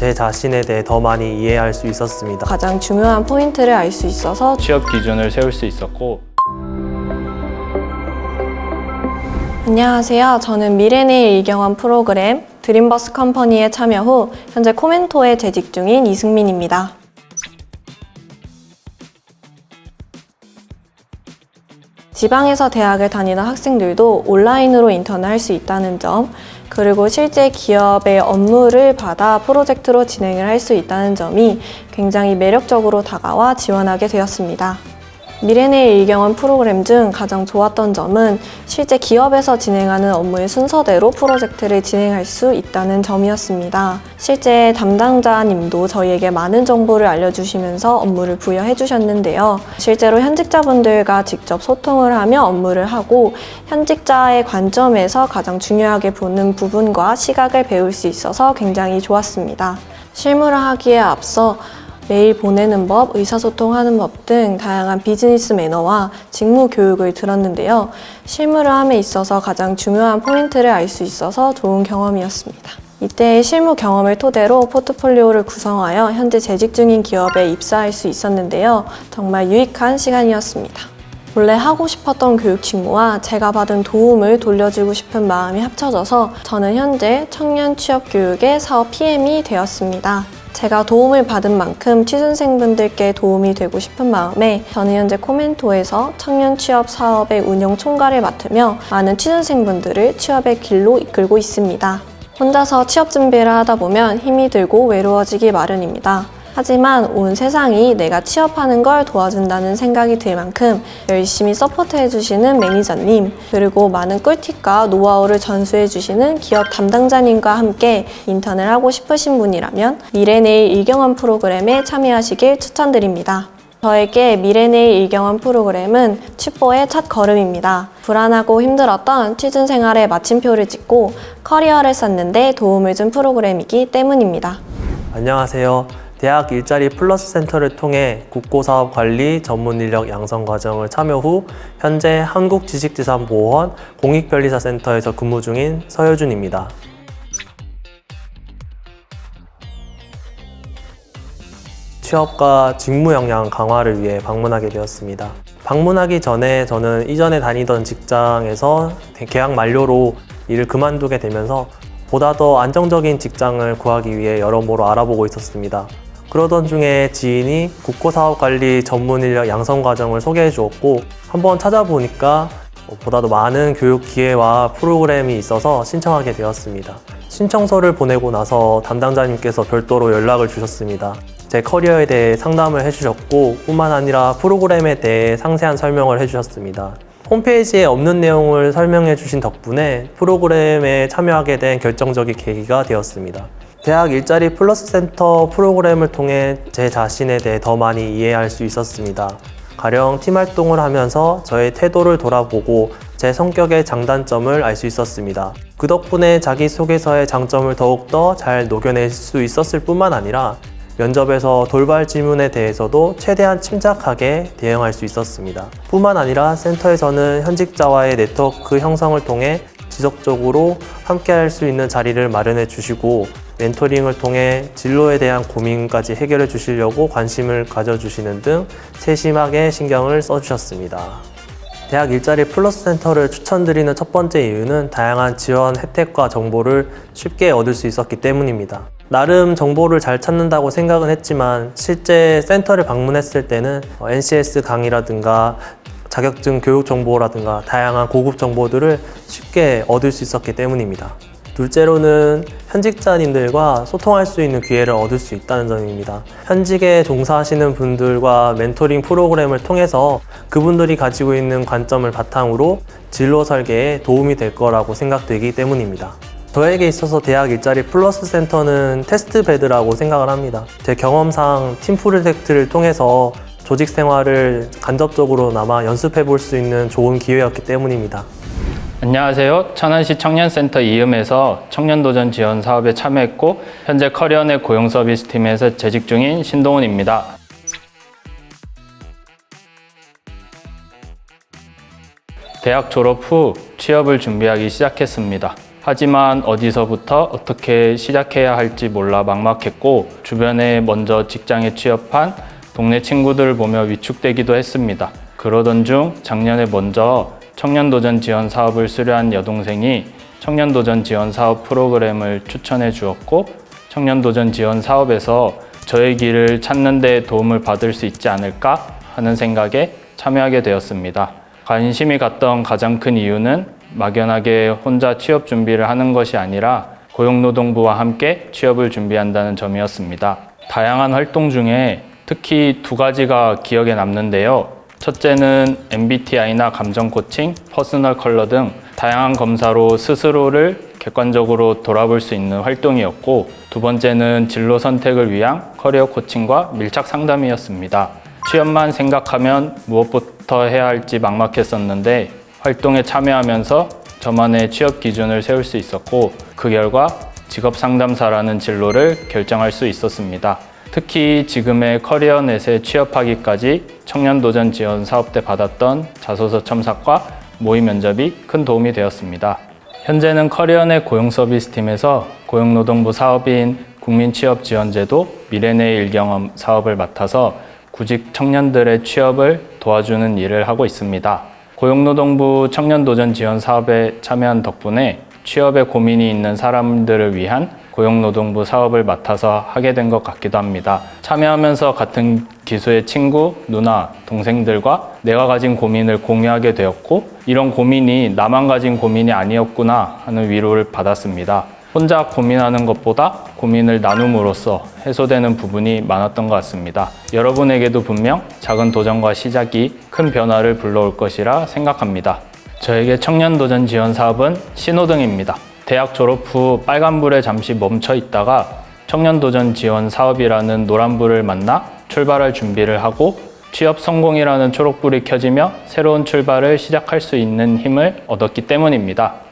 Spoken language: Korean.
제 자신에 대해 더 많이 이해할 수 있었습니다. 가장 중요한 포인트를 알 수 있어서 취업 기준을 세울 수 있었고, 안녕하세요. 저는 미래내일 이경원 프로그램 드림버스 컴퍼니에 참여 후 현재 코멘토에 재직 중인 이승민입니다. 지방에서 대학을 다니는 학생들도 온라인으로 인턴을 할 수 있다는 점, 그리고 실제 기업의 업무를 받아 프로젝트로 진행을 할 수 있다는 점이 굉장히 매력적으로 다가와 지원하게 되었습니다. 미래내일 이경원 프로그램 중 가장 좋았던 점은 실제 기업에서 진행하는 업무의 순서대로 프로젝트를 진행할 수 있다는 점이었습니다. 실제 담당자님도 저희에게 많은 정보를 알려주시면서 업무를 부여해 주셨는데요. 실제로 현직자분들과 직접 소통을 하며 업무를 하고 현직자의 관점에서 가장 중요하게 보는 부분과 시각을 배울 수 있어서 굉장히 좋았습니다. 실무를 하기에 앞서 메일 보내는 법, 의사소통하는 법 등 다양한 비즈니스 매너와 직무 교육을 들었는데요. 실무를 함에 있어서 가장 중요한 포인트를 알 수 있어서 좋은 경험이었습니다. 이때의 실무 경험을 토대로 포트폴리오를 구성하여 현재 재직 중인 기업에 입사할 수 있었는데요. 정말 유익한 시간이었습니다. 원래 하고 싶었던 교육 직무와 제가 받은 도움을 돌려주고 싶은 마음이 합쳐져서 저는 현재 청년 취업 교육의 사업 PM이 되었습니다. 제가 도움을 받은 만큼 취준생분들께 도움이 되고 싶은 마음에 저는 현재 코멘토에서 청년 취업 사업의 운영 총괄을 맡으며 많은 취준생분들을 취업의 길로 이끌고 있습니다. 혼자서 취업 준비를 하다 보면 힘이 들고 외로워지기 마련입니다. 하지만 온 세상이 내가 취업하는 걸 도와준다는 생각이 들 만큼 열심히 서포트해주시는 매니저님, 그리고 많은 꿀팁과 노하우를 전수해주시는 기업 담당자님과 함께 인턴을 하고 싶으신 분이라면 미래내일 이경원 프로그램에 참여하시길 추천드립니다. 저에게 미래내일 이경원 프로그램은 취뽀의 첫 걸음입니다. 불안하고 힘들었던 취준 생활에 마침표를 찍고 커리어를 쌓는 데 도움을 준 프로그램이기 때문입니다. 안녕하세요. 대학 일자리 플러스 센터를 통해 국고사업관리 전문인력 양성 과정을 참여 후 현재 한국지식재산보호원 공익변리사센터에서 근무 중인 서효준입니다. 취업과 직무 역량 강화를 위해 방문하게 되었습니다. 방문하기 전에 저는 이전에 다니던 직장에서 계약 만료로 일을 그만두게 되면서 보다 더 안정적인 직장을 구하기 위해 여러모로 알아보고 있었습니다. 그러던 중에 지인이 국고사업관리 전문인력 양성 과정을 소개해 주었고 한번 찾아보니까 보다 더 많은 교육 기회와 프로그램이 있어서 신청하게 되었습니다. 신청서를 보내고 나서 담당자님께서 별도로 연락을 주셨습니다. 제 커리어에 대해 상담을 해주셨고 뿐만 아니라 프로그램에 대해 상세한 설명을 해주셨습니다. 홈페이지에 없는 내용을 설명해 주신 덕분에 프로그램에 참여하게 된 결정적인 계기가 되었습니다. 대학 일자리 플러스 센터 프로그램을 통해 제 자신에 대해 더 많이 이해할 수 있었습니다. 가령 팀 활동을 하면서 저의 태도를 돌아보고 제 성격의 장단점을 알 수 있었습니다. 그 덕분에 자기소개서의 장점을 더욱더 잘 녹여낼 수 있었을 뿐만 아니라 면접에서 돌발 질문에 대해서도 최대한 침착하게 대응할 수 있었습니다. 뿐만 아니라 센터에서는 현직자와의 네트워크 형성을 통해 지속적으로 함께할 수 있는 자리를 마련해 주시고 멘토링을 통해 진로에 대한 고민까지 해결해 주시려고 관심을 가져주시는 등 세심하게 신경을 써주셨습니다. 대학 일자리 플러스 센터를 추천드리는 첫 번째 이유는 다양한 지원 혜택과 정보를 쉽게 얻을 수 있었기 때문입니다. 나름 정보를 잘 찾는다고 생각은 했지만 실제 센터를 방문했을 때는 NCS 강의라든가 자격증 교육 정보라든가 다양한 고급 정보들을 쉽게 얻을 수 있었기 때문입니다. 둘째로는 현직자님들과 소통할 수 있는 기회를 얻을 수 있다는 점입니다. 현직에 종사하시는 분들과 멘토링 프로그램을 통해서 그분들이 가지고 있는 관점을 바탕으로 진로 설계에 도움이 될 거라고 생각되기 때문입니다. 저에게 있어서 대학 일자리 플러스 센터는 테스트 베드라고 생각을 합니다. 제 경험상 팀 프로젝트를 통해서 조직 생활을 간접적으로나마 연습해 볼 수 있는 좋은 기회였기 때문입니다. 안녕하세요. 천안시 청년센터 이음에서 청년도전 지원 사업에 참여했고 현재 커리어넷 고용서비스팀에서 재직 중인 신동훈입니다. 대학 졸업 후 취업을 준비하기 시작했습니다. 하지만 어디서부터 어떻게 시작해야 할지 몰라 막막했고 주변에 먼저 직장에 취업한 동네 친구들을 보며 위축되기도 했습니다. 그러던 중 작년에 먼저 청년도전 지원 사업을 수료한 여동생이 청년도전 지원 사업 프로그램을 추천해 주었고 청년도전 지원 사업에서 저의 길을 찾는 데 도움을 받을 수 있지 않을까 하는 생각에 참여하게 되었습니다. 관심이 갔던 가장 큰 이유는 막연하게 혼자 취업 준비를 하는 것이 아니라 고용노동부와 함께 취업을 준비한다는 점이었습니다. 다양한 활동 중에 특히 두 가지가 기억에 남는데요. 첫째는 MBTI나 감정 코칭, 퍼스널 컬러 등 다양한 검사로 스스로를 객관적으로 돌아볼 수 있는 활동이었고 두 번째는 진로 선택을 위한 커리어 코칭과 밀착 상담이었습니다. 취업만 생각하면 무엇부터 해야 할지 막막했었는데 활동에 참여하면서 저만의 취업 기준을 세울 수 있었고 그 결과 직업 상담사라는 진로를 결정할 수 있었습니다. 특히 지금의 커리어넷에 취업하기까지 청년도전 지원 사업 때 받았던 자소서 첨삭과 모의 면접이 큰 도움이 되었습니다. 현재는 커리어넷 고용서비스팀에서 고용노동부 사업인 국민취업지원제도 미래내 일경험 사업을 맡아서 구직 청년들의 취업을 도와주는 일을 하고 있습니다. 고용노동부 청년도전 지원 사업에 참여한 덕분에 취업에 고민이 있는 사람들을 위한 고용노동부 사업을 맡아서 하게 된 것 같기도 합니다. 참여하면서 같은 기수의 친구, 누나, 동생들과 내가 가진 고민을 공유하게 되었고 이런 고민이 나만 가진 고민이 아니었구나 하는 위로를 받았습니다. 혼자 고민하는 것보다 고민을 나눔으로써 해소되는 부분이 많았던 것 같습니다. 여러분에게도 분명 작은 도전과 시작이 큰 변화를 불러올 것이라 생각합니다. 저에게 청년도전 지원 사업은 신호등입니다. 대학 졸업 후 빨간불에 잠시 멈춰 있다가 청년도전 지원 사업이라는 노란불을 만나 출발할 준비를 하고 취업 성공이라는 초록불이 켜지며 새로운 출발을 시작할 수 있는 힘을 얻었기 때문입니다.